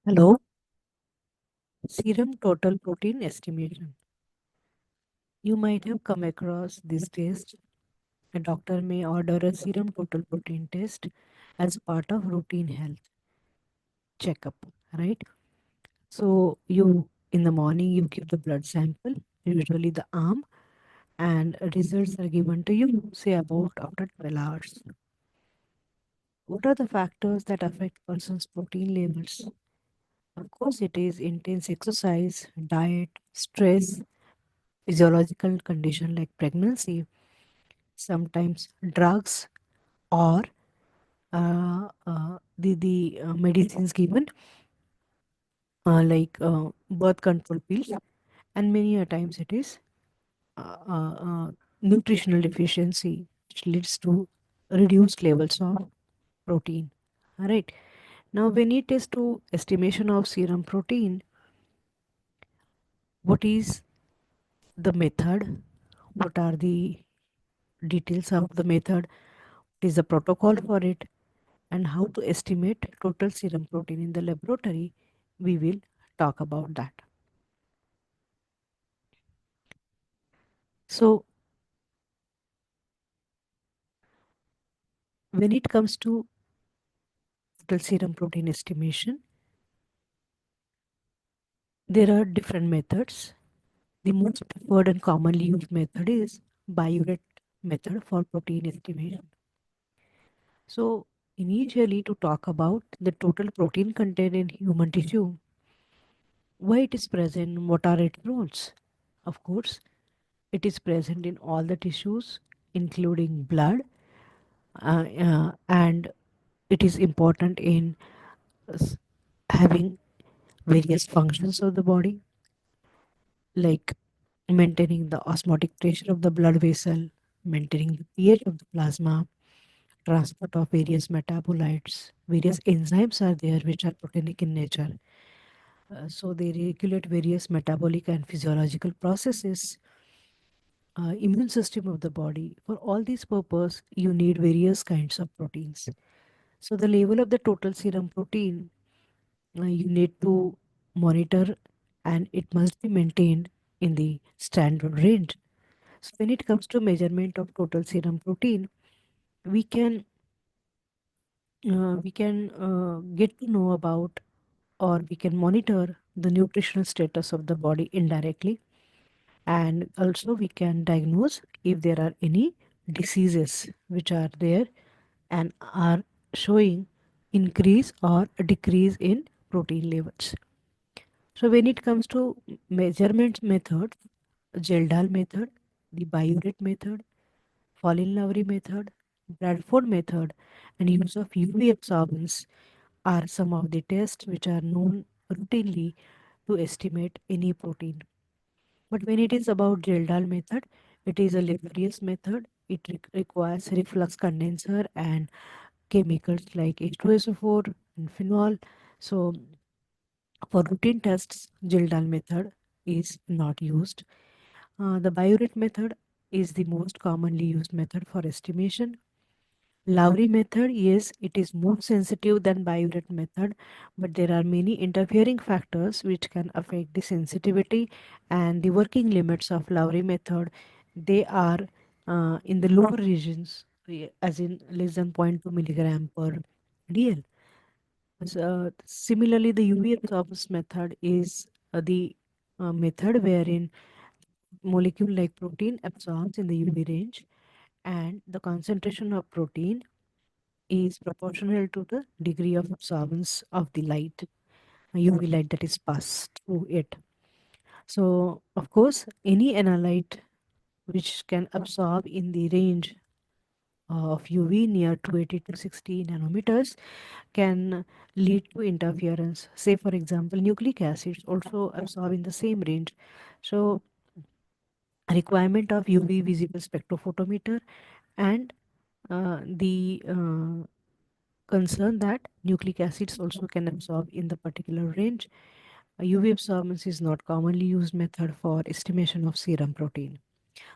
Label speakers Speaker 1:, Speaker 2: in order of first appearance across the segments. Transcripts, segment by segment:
Speaker 1: Hello, serum total protein estimation. You might have come across this test. A doctor may order a serum total protein test as part of routine health checkup, right? So you in the morning you give the blood sample, usually the arm, and results are given to you, say about after 12 hours. What are the factors that affect person's protein levels? Of course, it is intense exercise, diet, stress, physiological condition like pregnancy, sometimes drugs or the medicines given birth control pills, and many a times it is uh, uh, uh, nutritional deficiency which leads to reduced levels of protein. All right. Now, when it is to estimation of serum protein, what is the method? What are the details of the method? What is the protocol for it? And how to estimate total serum protein in the laboratory, we will talk about that. So, when it comes to total serum protein estimation, there are different methods. The most preferred and commonly used method is biuret method for protein estimation. So, initially, to talk about the total protein content in human tissue, why it is present, what are its roles? Of course, it is present in all the tissues, including blood, and it is important in s- having various functions of the body, like maintaining the osmotic pressure of the blood vessel, maintaining the pH of the plasma, transport of various metabolites. Various enzymes are there which are proteinic in nature. So they regulate various metabolic and physiological processes, immune system of the body. For all these purpose, you need various kinds of proteins. So the level of the total serum protein you need to monitor, and it must be maintained in the standard range. So when it comes to measurement of total serum protein, we can get to know about, or we can monitor the nutritional status of the body indirectly, and also we can diagnose if there are any diseases which are there and are showing increase or decrease in protein levels. So when it comes to measurement methods, Geldal method, the Biuret method, Fallin-Lowry method, Bradford method, and use of UV absorbance are some of the tests which are known routinely to estimate any protein. But when it is about Geldal method, it is a laborious method. It requires reflux condenser and chemicals like H2SO4 and phenol. So for routine tests, Geldal method is not used. The biuret method is the most commonly used method for estimation. Lowry method, yes, it is more sensitive than biuret method, but there are many interfering factors which can affect the sensitivity and the working limits of Lowry method. They are in the lower regions, as in less than zero point 0.2 milligram per dl. Similarly, the UV absorbance method is the method wherein molecule like protein absorbs in the UV range, and the concentration of protein is proportional to the degree of absorbance of the light, UV light that is passed through it. So, of course, any analyte which can absorb in the range of UV near 280 to 60 nanometers can lead to interference. Say, for example, nucleic acids also absorb in the same range. So, requirement of UV visible spectrophotometer and the concern that nucleic acids also can absorb in the particular range. UV absorbance is not commonly used method for estimation of serum protein.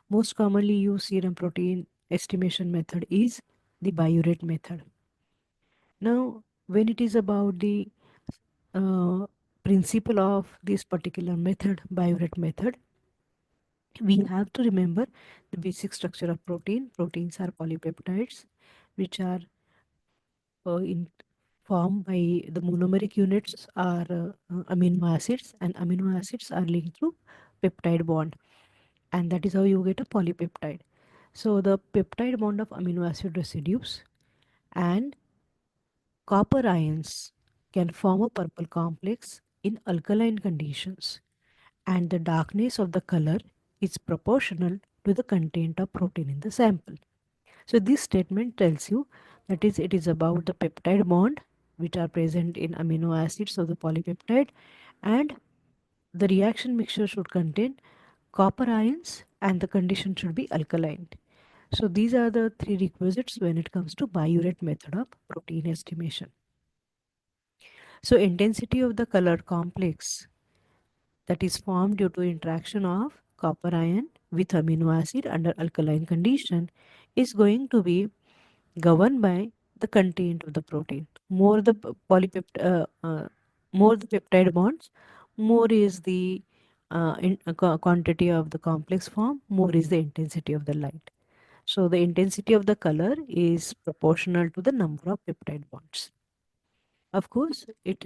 Speaker 1: Most commonly used serum protein estimation method is the biuret method. Now, when it is about the uh, principle of this particular method, biuret method, we have to remember the basic structure of protein. Proteins are polypeptides, which are in formed by the monomeric units are amino acids, and amino acids are linked through peptide bond, and that is how you get a polypeptide. So the peptide bond of amino acid residues and copper ions can form a purple complex in alkaline conditions, and the darkness of the color is proportional to the content of protein in the sample. So this statement tells you that is it is about the peptide bond which are present in amino acids of the polypeptide, and the reaction mixture should contain copper ions and the condition should be alkaline. So these are the three requisites when it comes to biuret method of protein estimation. So intensity of the color complex that is formed due to interaction of copper ion with amino acid under alkaline condition is going to be governed by the content of the protein. More the more the peptide bonds, more is the quantity of the complex form, more is the intensity of the light. So the intensity of the color is proportional to the number of peptide bonds. Of course, it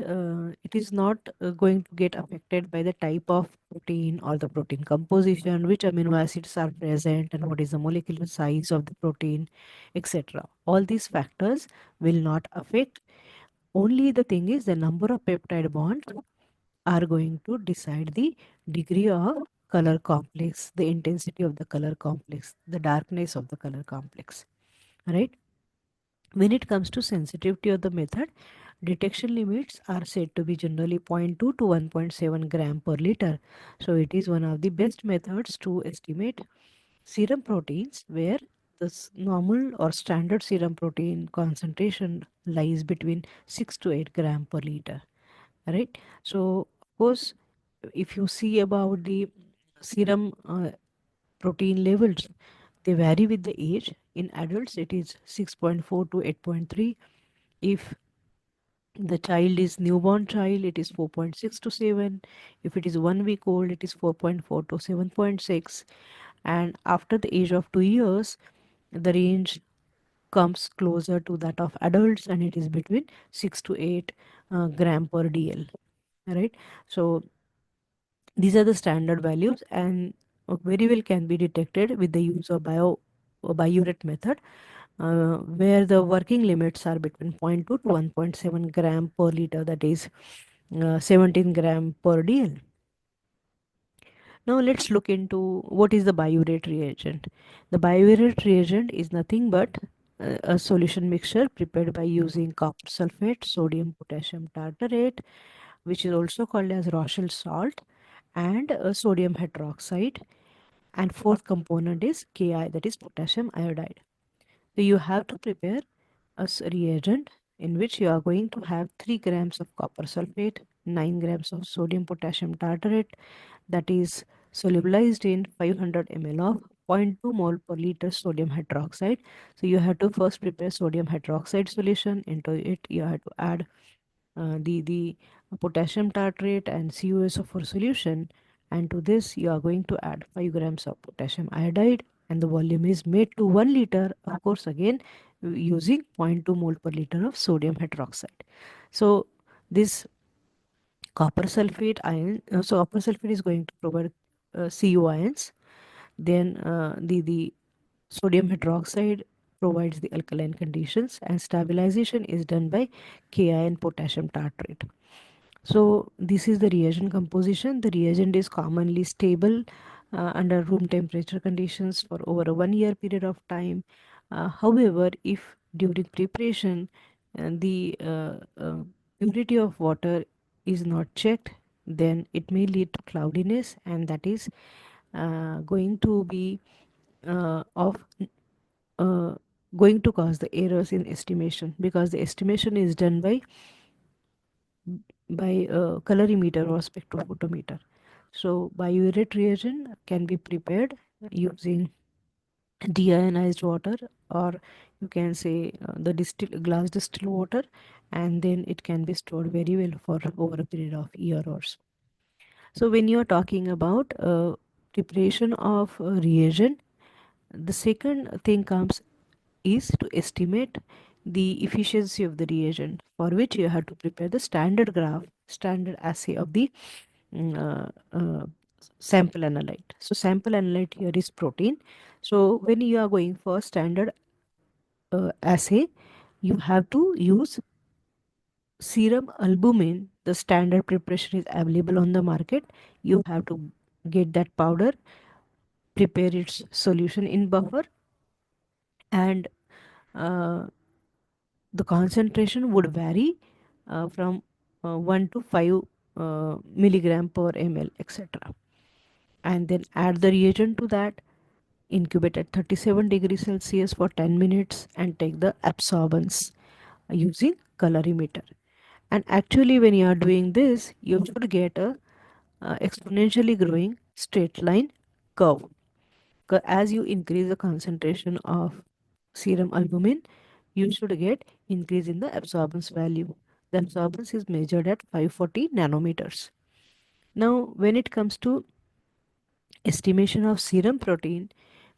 Speaker 1: is not going to get affected by the type of protein or the protein composition, which amino acids are present, and what is the molecular size of the protein, etc. All these factors will not affect. Only the thing is the number of peptide bonds are going to decide the degree of color complex, the intensity of the color complex, the darkness of the color complex. Right? When it comes to sensitivity of the method, detection limits are said to be generally zero point 0.2 to 1.7 gram per liter. So it is one of the best methods to estimate serum proteins where the normal or standard serum protein concentration lies between 6 to 8 gram per liter. Right? So of course, if you see about the serum protein levels, they vary with the age. In adults, it is 6.4 to 8.3. If the child is newborn child, it is 4.6 to 7. If it is 1 week old, it is 4.4 to 7.6. And after the age of 2 years, the range comes closer to that of adults, and it is between 6 to 8 gram per dl. Right? So these are the standard values, and very well can be detected with the use of biuret method, where the working limits are between zero point 0.2 to 1.7 gram per liter, that is 17 gram per dl. Now let's look into what is the biuret reagent. The biuret reagent is nothing but a solution mixture prepared by using copper sulfate, sodium potassium tartarate, which is also called as Rochelle salt, and sodium hydroxide, and fourth component is Ki, that is potassium iodide. So you have to prepare a reagent in which you are going to have 3 grams of copper sulfate, 9 grams of sodium potassium tartarate, that is solubilized in 500 ml of zero point 0.2 mole per liter sodium hydroxide. So you have to first prepare sodium hydroxide solution. Into it you have to add the potassium tartrate and CuSO4 solution, and to this you are going to add 5 grams of potassium iodide, and the volume is made to 1 liter, of course again using zero point 0.2 mole per liter of sodium hydroxide. So this copper sulfate ion, so copper sulfate is going to provide Cu ions, then the sodium hydroxide provides the alkaline conditions, and stabilization is done by Ki and potassium tartrate. So this is the reagent composition. The reagent is commonly stable under room temperature conditions for over a 1 year period of time. However, if during preparation the purity of water is not checked, then it may lead to cloudiness, and that is going to be of uh, going to cause the errors in estimation, because the estimation is done by colorimeter or spectrophotometer. So biuret reagent can be prepared using deionized water or you can say the glass distilled water, and then it can be stored very well for over a period of year or so. So when you are talking about preparation of reagent, the second thing comes is to estimate the efficiency of the reagent, for which you have to prepare the standard graph, standard assay of the mm, sample analyte. So sample analyte here is protein. So when you are going for standard assay, you have to use serum albumin. The standard preparation is available on the market. You have to get that powder, prepare its solution in buffer, and uh, the concentration would vary from 1 to 5 milligram per ml, etc. And then add the reagent to that, incubate at 37 degrees Celsius for 10 minutes, and take the absorbance using colorimeter. And actually, when you are doing this, you should get a exponentially growing straight line curve. As you increase the concentration of serum albumin, you should get increase in the absorbance value. The absorbance is measured at 540 nanometers. Now, when it comes to estimation of serum protein,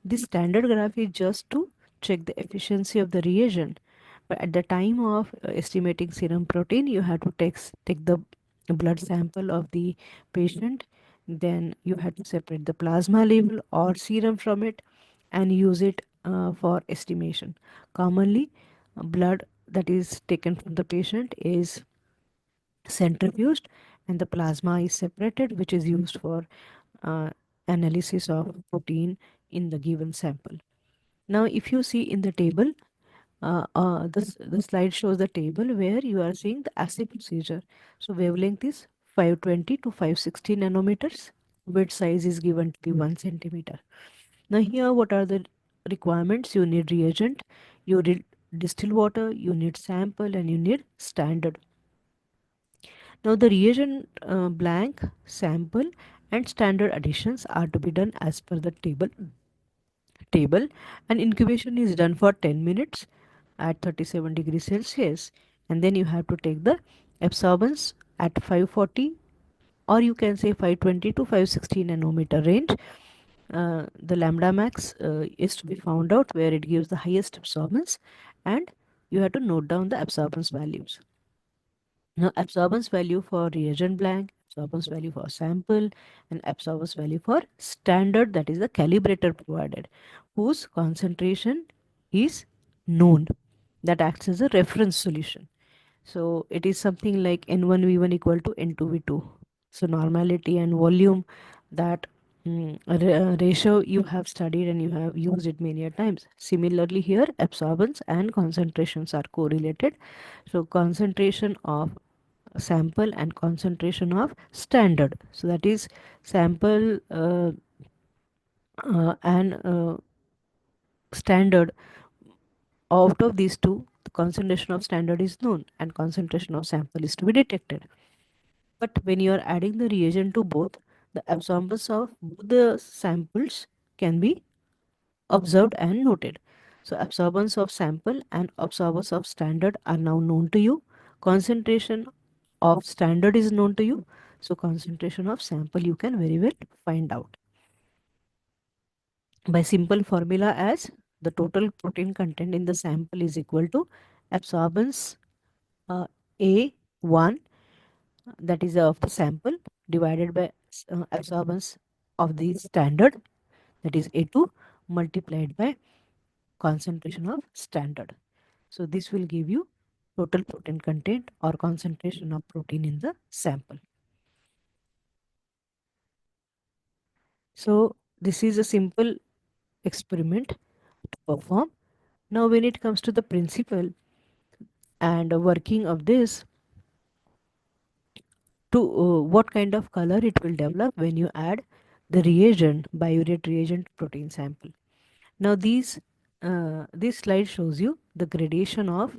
Speaker 1: this standard graph is just to check the efficiency of the reagent. But at the time of estimating serum protein, you have to take the blood sample of the patient. Then you have to separate the plasma level or serum from it and use it for estimation. Commonly, blood that is taken from the patient is centrifuged and the plasma is separated, which is used for uh, analysis of protein in the given sample. Now, if you see in the table, the slide shows the table where you are seeing the assay procedure. So wavelength is 520 to 560 nanometers. Width size is given to be 1 centimeter. Now here what are the requirements? You need reagent, you need distilled water, you need sample, and you need standard. Now the reagent blank, sample, and standard additions are to be done as per the table, and incubation is done for 10 minutes at 37 degrees Celsius, and then you have to take the absorbance at 540, or you can say 520 to 560 nanometer range. The lambda max is to be found out where it gives the highest absorbance, and you have to note down the absorbance values. Now, absorbance value for reagent blank, absorbance value for sample, and absorbance value for standard, that is the calibrator provided, whose concentration is known. That acts as a reference solution. So it is something like N1V1 equal to N2V2. So normality and volume, that ratio you have studied and you have used it many a times. Similarly here, absorbance and concentrations are correlated. So concentration of sample and concentration of standard. So that is sample and standard. Out of these two, the concentration of standard is known and concentration of sample is to be detected. But when you are adding the reagent to both, the absorbance of both the samples can be observed and noted. So absorbance of sample and absorbance of standard are now known to you. Concentration of standard is known to you. So concentration of sample you can very well find out by simple formula as the total protein content in the sample is equal to absorbance uh, A1, that is of the sample, divided by absorbance of the standard, that is A2, multiplied by concentration of standard. So this will give you total protein content or concentration of protein in the sample. So this is a simple experiment to perform. Now when it comes to the principle and working of this, to what kind of color it will develop when you add the reagent, biuret reagent protein sample. Now this slide shows you the gradation of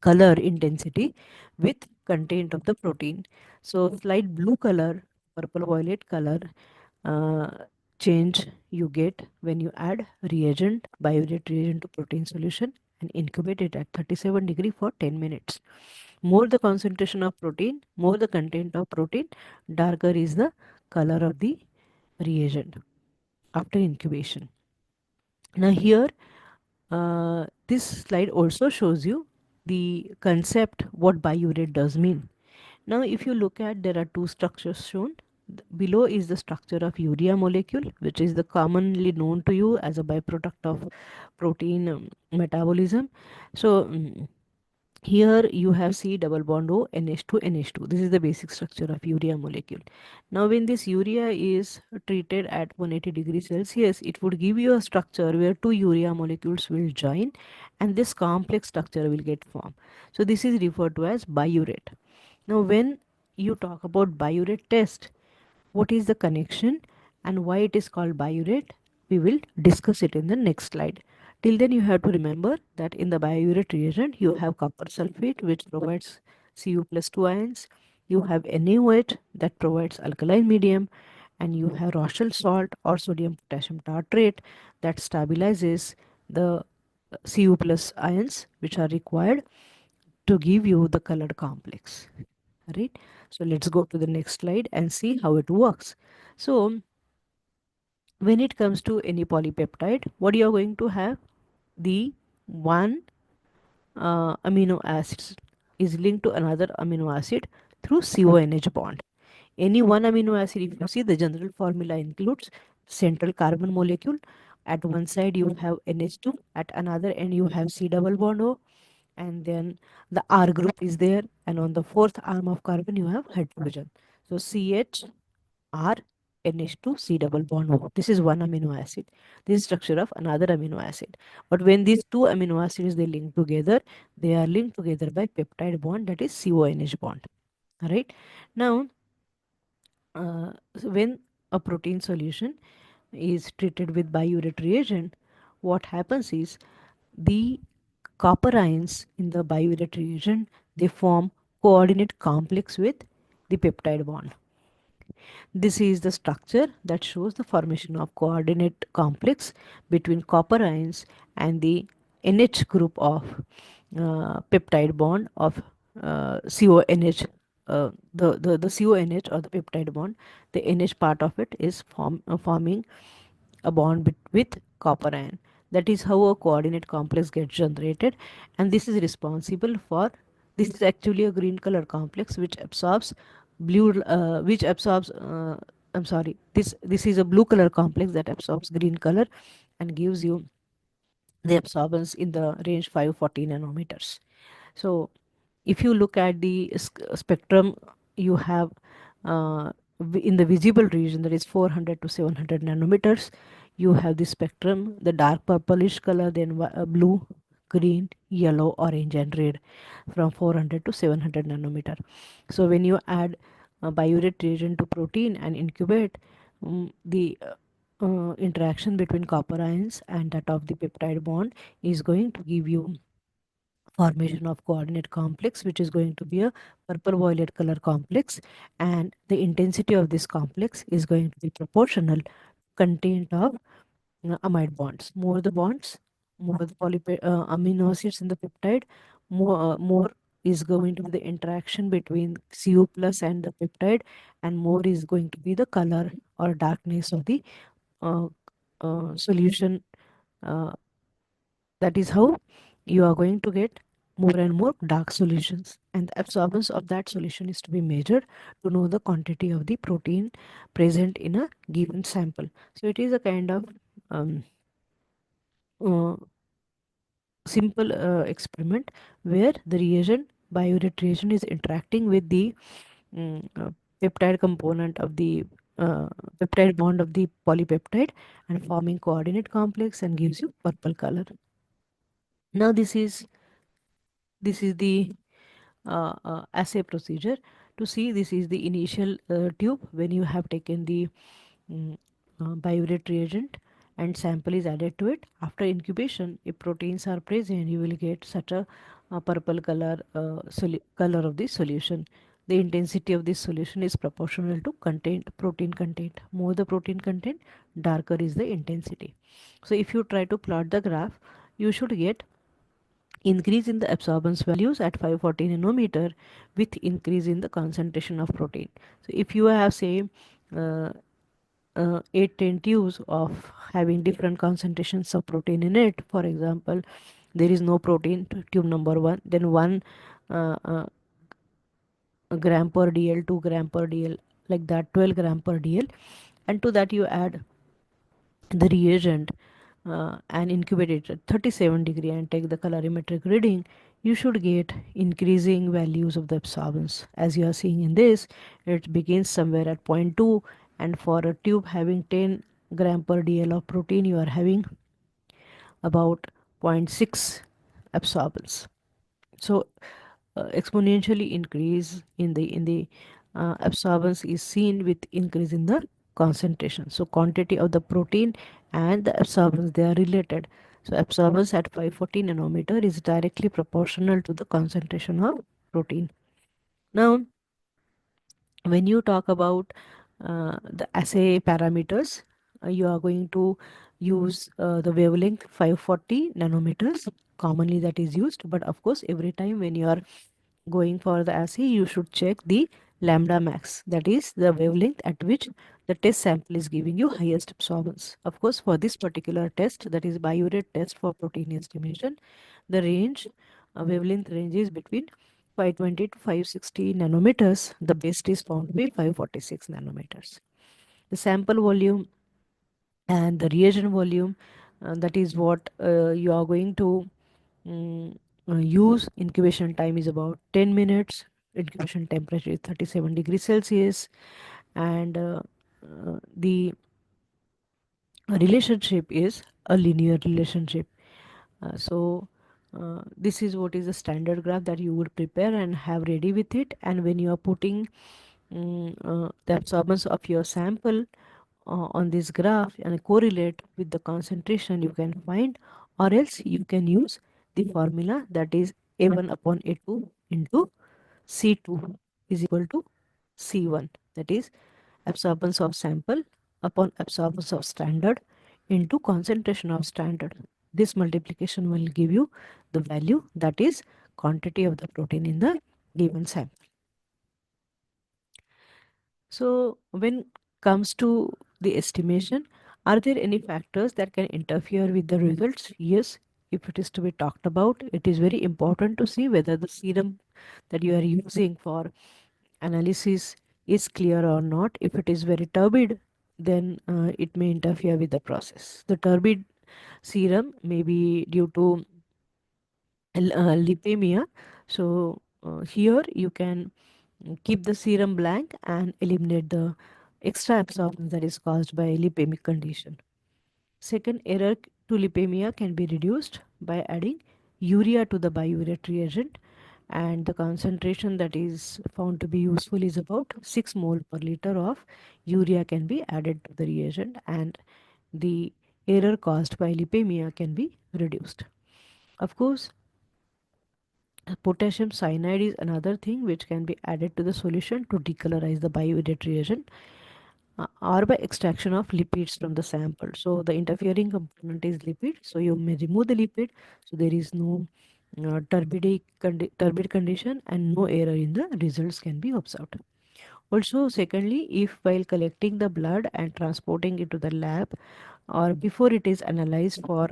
Speaker 1: color intensity with content of the protein. So slight blue color, purple violet color uh, change you get when you add reagent, biuret reagent to protein solution and incubate it at 37 degrees for 10 minutes. More the concentration of protein, more the content of protein, darker is the color of the reagent after incubation. Now here, this slide also shows you the concept what biuret does mean. Now if you look at, there are two structures shown. Below is the structure of urea molecule, which is the commonly known to you as a byproduct of protein metabolism. So here you have C double bond O NH2 NH2. This is the basic structure of urea molecule. Now when this urea is treated at 180 degrees Celsius, it would give you a structure where two urea molecules will join and this complex structure will get formed. So this is referred to as biuret. Now when you talk about biuret test, what is the connection and why it is called biuret, we will discuss it in the next slide. Till then you have to remember that in the biuret reagent you have copper sulfate which provides Cu plus 2 ions, you have NaOH that provides alkaline medium, and you have Rochelle salt or sodium potassium tartrate that stabilizes the Cu plus ions which are required to give you the colored complex, right? So let's go to the next slide and see how it works. So when it comes to any polypeptide, what you are going to have, the one amino acids is linked to another amino acid through CONH bond. Any one amino acid, if you see, the general formula includes central carbon molecule. At one side you have NH2, at another end you have C double bond O, and then the R group is there, and on the fourth arm of carbon you have hydrogen. So CH R NH2 C double bond O. This is one amino acid. This is structure of another amino acid. But when these two amino acids they link together, they are linked together by peptide bond, that is CONH bond. Alright. Now so when a protein solution is treated with biuret reagent, what happens is the copper ions in the biuret reagent they form coordinate complex with the peptide bond. This is the structure that shows the formation of coordinate complex between copper ions and the NH group of peptide bond of CONH. The CONH or the peptide bond, the NH part of it is forming a bond with copper ion. That is how a coordinate complex gets generated, and this is responsible for, this is actually a green color complex which absorbs blue which absorbs I'm sorry, this is a blue color complex that absorbs green color and gives you the absorbance in the range 540 nanometers. So if you look at the spectrum, you have in the visible region, that is 400 to 700 nanometers, you have the spectrum, the dark purplish color, then blue, green, yellow, orange, and red from 400 to 700 nanometer. So when you add a biuret reagent to protein and incubate, the interaction between copper ions and that of the peptide bond is going to give you formation of coordinate complex, which is going to be a purple violet color complex, and the intensity of this complex is going to be proportional content of amide bonds. More the bonds, more the amino acids in the peptide, more is going to be the interaction between Cu plus and the peptide, and more is going to be the color or darkness of the uh, solution. uh, that is how you are going to get more and more dark solutions, and the absorbance of that solution is to be measured to know the quantity of the protein present in a given sample. So it is a kind of um, uh, simple experiment where the reagent, biuret reagent, is interacting with the mm, uh, peptide component of the uh, peptide bond of the polypeptide and forming coordinate complex and gives you purple color. Now this is the assay procedure. To see, this is the initial tube when you have taken the mm, biuret reagent and sample is added to it. After incubation, if proteins are present, you will get such a purple color color of the solution. the intensity of this solution is proportional to protein content. More the protein content, darker is the intensity. So if you try to plot the graph, you should get increase in the absorbance values at 540 nanometer with increase in the concentration of protein. So if you have say uh, 8 10 tubes of having different concentrations of protein in it, for example, there is no protein to tube number 1, then 1 uh, uh, gram per dl, 2 gram per dl, like that, 12 gram per dl, and to that you add the reagent and incubate it at 37 degree and take the colorimetric reading, you should get increasing values of the absorbance. As you are seeing in this, it begins somewhere at zero point 0.2, and for a tube having 10 gram per dl of protein, you are having about zero point 0.6 absorbance. So exponentially increase in the absorbance is seen with increase in the concentration. So quantity of the protein and the absorbance, they are related. So absorbance at 540 nanometer is directly proportional to the concentration of protein. Now when you talk about the assay parameters, you are going to use the wavelength 540 nanometers, commonly that is used, but of course every time when you are going for the assay, you should check the lambda max, that is the wavelength at which the test sample is giving you highest absorbance. Of course, for this particular test, that is biuret test for protein estimation, the range wavelength range is between 520 to 560 nanometers. The best is found to be 546 nanometers. The sample volume and the reagent volume, that is what you are going to use. Incubation time is about 10 minutes. Incubation temperature is 37 degrees Celsius, and the relationship is a linear relationship. This is what is the standard graph that you would prepare and have ready with it. And when you are putting the absorbance of your sample on this graph and correlate with the concentration, you can find, or else you can use the formula, that is A1 upon A2 into C2 is equal to C1, that is absorbance of sample upon absorbance of standard into concentration of standard. This multiplication will give you the value, that is quantity of the protein in the given sample. So when comes to the estimation, are there any factors that can interfere with the results? Yes, if it is to be talked about, it is very important to see whether the serum that you are using for analysis is clear or not. If it is very turbid, then it may interfere with the process. The turbid serum may be due to lipemia. So here you can keep the serum blank and eliminate the extra absorption that is caused by lipemic condition. Second, error to lipemia can be reduced by adding urea to the biuret reagent, and the concentration that is found to be useful is about 6 mole per liter of urea can be added to the reagent, and the error caused by lipemia can be reduced. Of course, potassium cyanide is another thing which can be added to the solution to decolorize the biuret reagent, or by extraction of lipids from the sample. So the interfering component is lipid, so you may remove the lipid, so there is no turbid condition and no error in the results can be observed. Also, secondly, if while collecting the blood and transporting it to the lab, or before it is analyzed for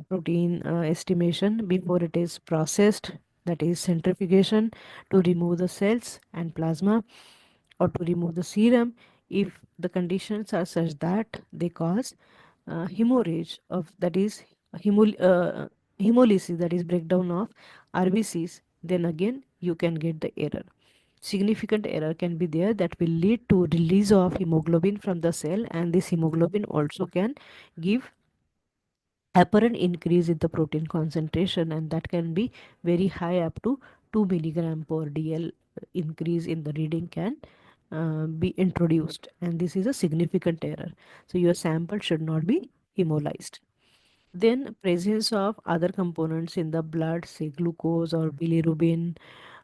Speaker 1: protein estimation, before it is processed, that is centrifugation, to remove the cells and plasma, or to remove the serum, if the conditions are such that they cause hemorrhage of, that is hemolysis, that is breakdown of RBCs, then again you can get the error. Significant error can be there that will lead to release of hemoglobin from the cell, and this hemoglobin also can give apparent increase in the protein concentration, and that can be very high, up to 2 milligram per dl. Increase in the reading can be introduced, and this is a significant error. So your sample should not be hemolyzed. Then presence of other components in the blood, say glucose or bilirubin,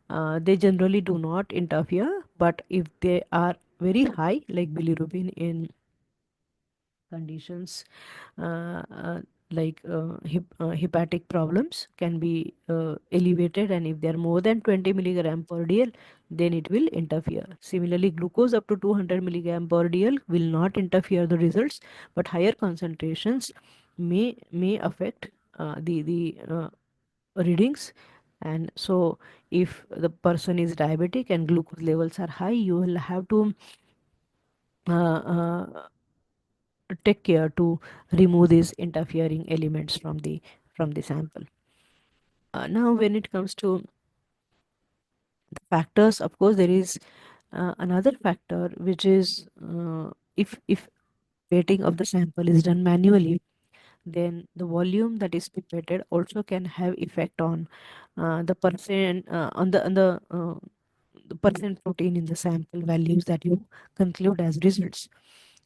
Speaker 1: They generally do not interfere, but if they are very high, like bilirubin in conditions hepatic problems can be elevated, and if they are more than 20 milligram per dl, then it will interfere. Similarly, glucose up to 200 milligram per dl will not interfere the results, but higher concentrations may affect the readings. And so if the person is diabetic and glucose levels are high, you will have to uh, take care to remove these interfering elements from the sample. Now when it comes to the factors, of course there is another factor, which is if weighting of the sample is done manually, then the volume that is pipetted also can have effect on the percent the percent protein in the sample values that you conclude as results.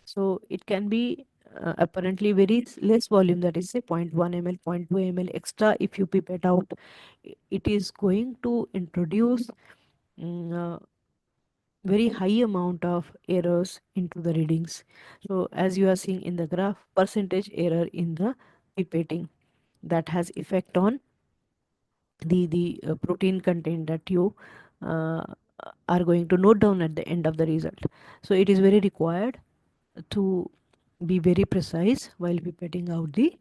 Speaker 1: So it can be apparently very less volume, that is say zero point 0.1 ml, zero point 0.2 ml extra. If you pipette out, it is going to introduce mm, uh, very high amount of errors into the readings. So as you are seeing in the graph, percentage error in the pipetting, that has effect on the protein content that you uh, are going to note down at the end of the result. So it is very required to be very precise while pipetting out the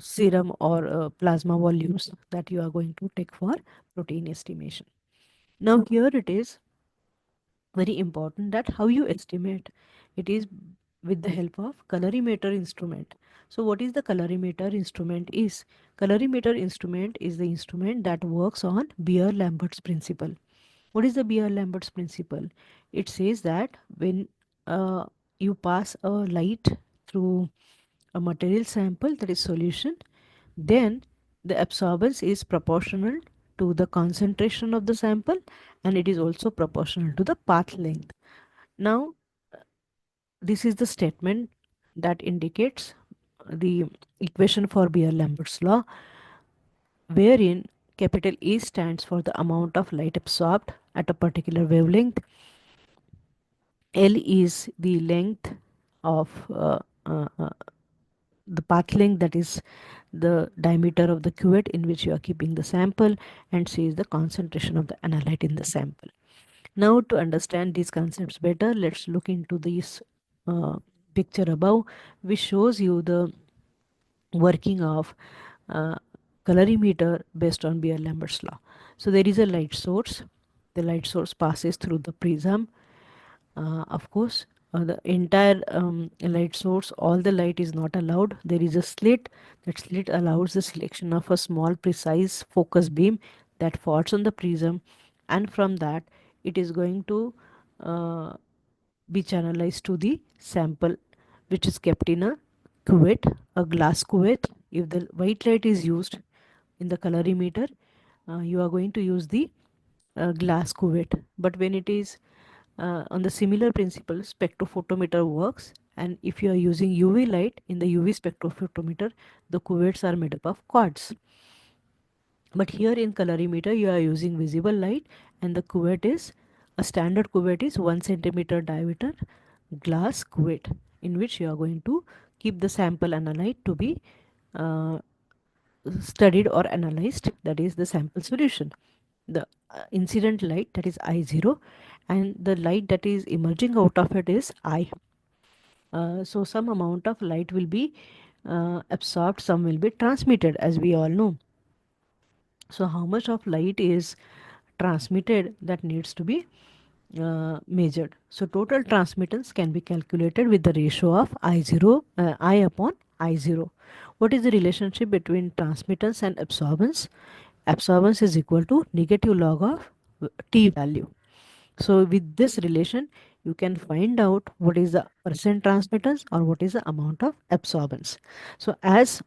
Speaker 1: serum or plasma volumes that you are going to take for protein estimation. Now here it is very important that how you estimate. It is with the help of colorimeter instrument. So what is the colorimeter instrument? Is colorimeter instrument is the instrument that works on Beer-Lambert's principle. What is the Beer-Lambert's principle? It says that when uh, you pass a light through a material sample, that is solution, then the absorbance is proportional to the concentration of the sample, and it is also proportional to the path length. Now, this is the statement that indicates the equation for Beer-Lambert's law, wherein capital A stands for the amount of light absorbed at a particular wavelength. L is the length of uh, uh, the path length, that is the diameter of the cuvette in which you are keeping the sample, and C is the concentration of the analyte in the sample. Now to understand these concepts better, let's look into this uh, picture above, which shows you the working of uh, colorimeter based on Beer-Lambert's law. So there is a light source. The light source passes through the prism. Of course, the entire light source, all the light is not allowed. There is a slit. That slit allows the selection of a small, precise focus beam that falls on the prism, and from that, it is going to uh, be channelized to the sample, which is kept in a cuvette, a glass cuvette. If the white light is used in the colorimeter, you are going to use the glass cuvette. But when it is on the similar principle, spectrophotometer works. And if you are using UV light in the UV spectrophotometer, the cuvettes are made up of quartz. But here in colorimeter, you are using visible light, and the cuvette is a standard cuvette is 1 centimeter diameter glass cuvette, in which you are going to keep the sample analyte to be uh, studied or analyzed, that is the sample solution. The incident light, that is I0, and the light that is emerging out of it is I. So some amount of light will be absorbed, some will be transmitted, as we all know. So how much of light is transmitted, that needs to be measured. So total transmittance can be calculated with the ratio of I0, I upon I0. What is the relationship between transmittance and absorbance? Absorbance is equal to negative log of T value. So with this relation, you can find out what is the percent transmittance or what is the amount of absorbance. So as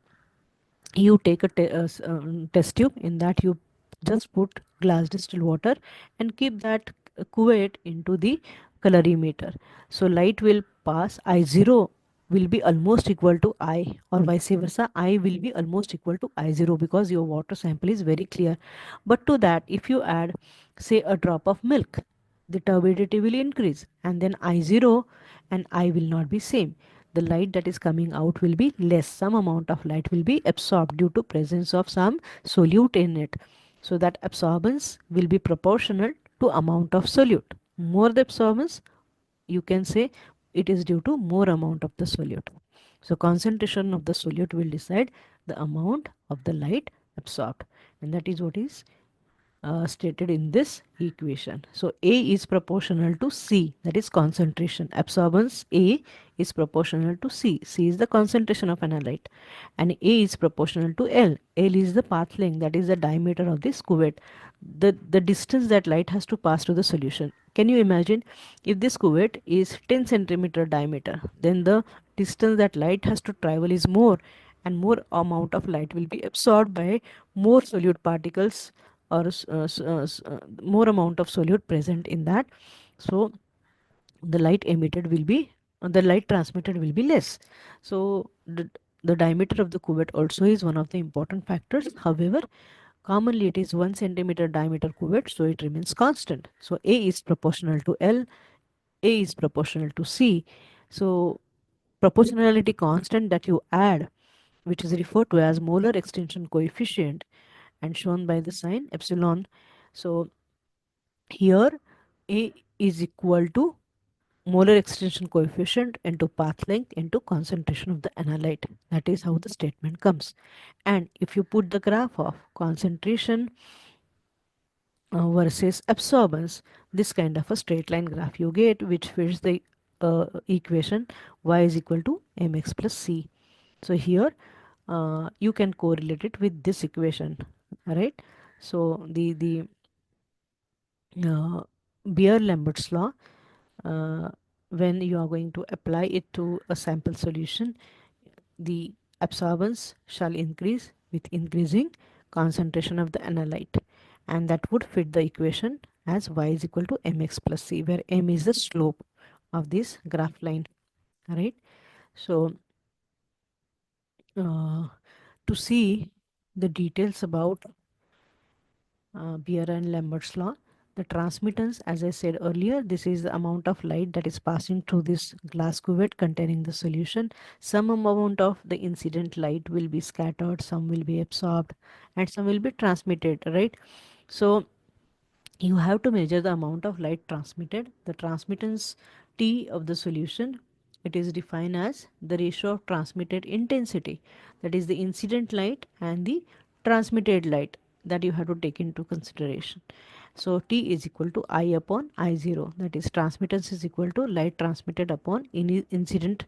Speaker 1: you take a test tube, in that you just put glass distilled water and keep that cuvette into the colorimeter. So light will pass I0 will be almost equal to I, or vice versa, I will be almost equal to I0, because your water sample is very clear. But to that, if you add, say, a drop of milk, the turbidity will increase, and then I0 and I will not be same. The light that is coming out will be less. Some amount of light will be absorbed due to presence of some solute in it. So that absorbance will be proportional to amount of solute. More the absorbance, you can say it is due to more amount of the solute. So concentration of the solute will decide the amount of the light absorbed, and that is what is stated in this equation. So A is proportional to C, that is concentration. Absorbance A is proportional to C. C is the concentration of analyte, and A is proportional to L. L is the path length, that is the diameter of this cuvette, the distance that light has to pass to the solution. Can you imagine, if this cuvette is 10 centimeter diameter, then the distance that light has to travel is more, and more amount of light will be absorbed by more solute particles, or more amount of solute present in that. So the light emitted will be, the light transmitted will be less. So the diameter of the cuvette also is one of the important factors. However, commonly it is 1 centimeter diameter cuvette, so it remains constant. So A is proportional to L, A is proportional to C. So proportionality constant that you add, which is referred to as molar extension coefficient and shown by the sign epsilon. So here A is equal to molar extension coefficient into path length into concentration of the analyte. That is how the statement comes. And if you put the graph of concentration versus absorbance, this kind of a straight line graph you get, which fits the equation y is equal to mx plus c. So here you can correlate it with this equation, right? So the uh, Beer-Lambert's law, uh, when you are going to apply it to a sample solution, the absorbance shall increase with increasing concentration of the analyte, and that would fit the equation as y is equal to mx plus c, where m is the slope of this graph line, right? So to see the details about Beer and Lambert's law, the transmittance, as I said earlier, this is the amount of light that is passing through this glass cuvette containing the solution. Some amount of the incident light will be scattered, some will be absorbed, and some will be transmitted, right? So you have to measure the amount of light transmitted. The transmittance T of the solution, it is defined as the ratio of transmitted intensity, that is the incident light and the transmitted light, that you have to take into consideration. So T is equal to I upon I0, that is transmittance is equal to light transmitted upon incident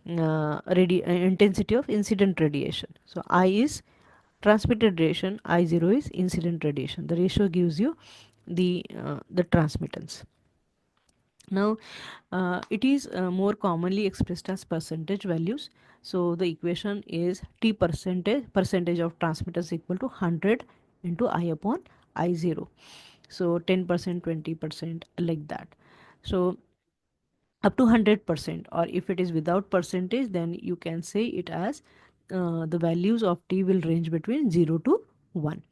Speaker 1: intensity of incident radiation. So I is transmitted radiation, I0 is incident radiation. The ratio gives you the transmittance. Now it is more commonly expressed as percentage values. So the equation is T percentage of transmittance equal to 100 into I upon I0. So 10%, 20%, like that. So up to 100%, or if it is without percentage, then you can say it as the values of T will range between 0 to 1.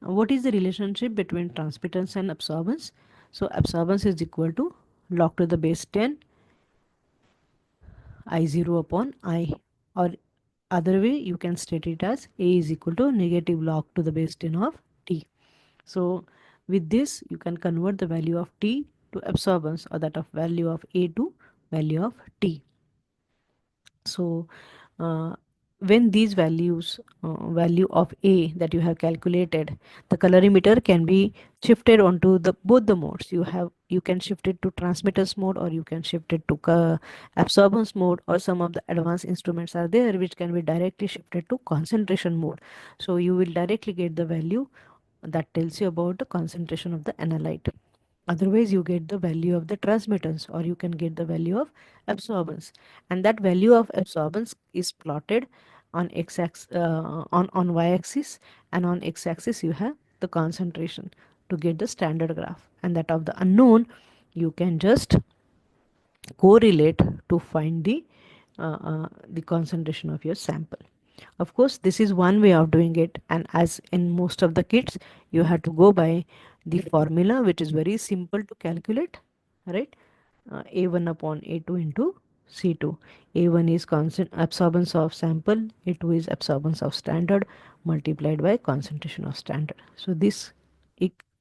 Speaker 1: What is the relationship between transmittance and absorbance? So absorbance is equal to log to the base 10 I0 upon I, or other way you can state it as A is equal to negative log to the base 10 of T. So with this you can convert the value of T to absorbance, or that of value of A to value of T. So uh, when these values, value of A that you have calculated, the colorimeter can be shifted onto the both the modes. You can shift it to transmittance mode, or you can shift it to absorbance mode, or some of the advanced instruments are there which can be directly shifted to concentration mode. So you will directly get the value that tells you about the concentration of the analyte. Otherwise you get the value of the transmittance, or you can get the value of absorbance, and that value of absorbance is plotted on x-axis, on y-axis, and on x-axis you have the concentration to get the standard graph, and that of the unknown you can just correlate to find the the concentration of your sample. Of course, this is one way of doing it, and as in most of the kits, you have to go by the formula, which is very simple to calculate, right? A1 upon A2 into C2. A1 is constant absorbance of sample, A2 is absorbance of standard multiplied by concentration of standard. So this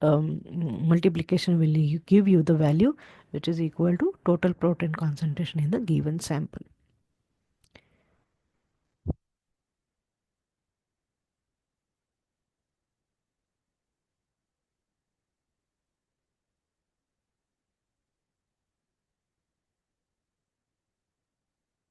Speaker 1: multiplication will give you the value which is equal to total protein concentration in the given sample.